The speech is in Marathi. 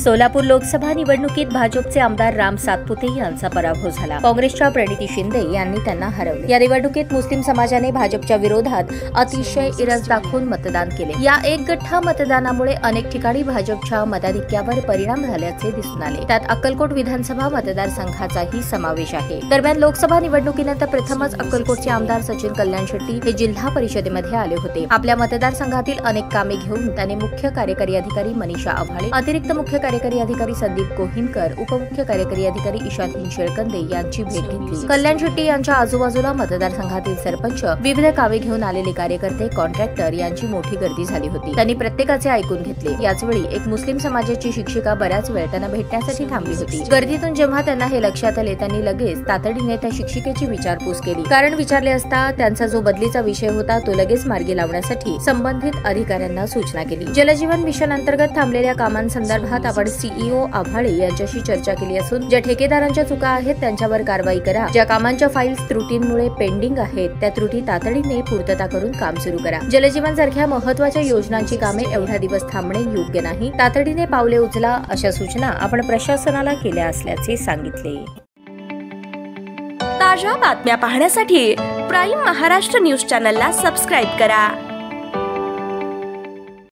सोलापूर लोकसभा निवडणुकीत भाजपचे आमदार राम सातपुते यांचा पराभव झाला। काँग्रेसच्या प्रणिती शिंदे यांनी त्यांना हरवले। या निवडणुकीत मुस्लिम समाजाने भाजपच्या विरोधात अतिशय इरस दाखवून मतदान केले। या एक गठ्ठा मतदानामुळे अनेक ठिकाणी भाजपच्या मताधिक्यावर परिणाम झाल्याचे दिसून आले। त्यात अक्कलकोट विधानसभा मतदारसंघाचाही समावेश आहे। दरम्यान लोकसभा निवडणुकीनंतर प्रथमच अक्कलकोटचे आमदार सचिन कल्याण शेट्टी हे जिल्हा परिषदेमध्ये आले होते। आपल्या मतदारसंघातील अनेक कामे घेऊन त्यांनी मुख्य कार्यकारी अधिकारी मनीषा आव्हाळे, अतिरिक्त मुख्य कार्यकारी अधिकारी संदीप कोहिनकर, उपमुख्य कार्यकारी अधिकारी ईशान हिंशेळकंदे यांची भेट घेतली। कल्याण शेट्टी यांच्या आजूबाजूला मतदारसंघातील सरपंच, विविध कामे घेऊन आलेले कार्यकर्ते, कॉन्ट्रॅक्टर यांची मोठी गर्दी झाली होती। त्यांनी प्रत्येकाचे ऐकून घेतले। याचवेळी एक मुस्लिम समाजाची शिक्षिका बऱ्याच वेळ त्यांना भेटण्यासाठी थांबली होती। गर्दीतून जेव्हा त्यांना हे लक्षात आले, त्यांनी लगेच तातडीने त्या शिक्षिकेची विचारपूस केली। कारण विचारले असता त्यांचा जो बदलीचा विषय होता तो लगेच मार्गी लावण्यासाठी संबंधित अधिकाऱ्यांना सूचना केली। जलजीवन मिशन अंतर्गत थांबलेल्या कामांसंदर्भात आपण सीईओ आव्हाळे यांच्याशी चर्चा केली असून ज्या ठेकेदारांच्या चुका आहेत त्यांच्यावर कारवाई करा। ज्या कामांच्या फाईल्स त्रुटींमुळे पेंडिंग आहेत त्या त्रुटी तातडीने पूर्तता करून काम सुरू करा। जलजीवन सारख्या महत्त्वाच्या योजनांची कामे एवढा दिवस थांबणे योग्य नाही। तातडीने पावले उचला अशा सूचना आपण प्रशासनाला केल्या असल्याचे सांगितले। ताज्या बातम्या पाहण्यासाठी प्राईम महाराष्ट्र न्यूज चॅनलला सबस्क्राईब करा।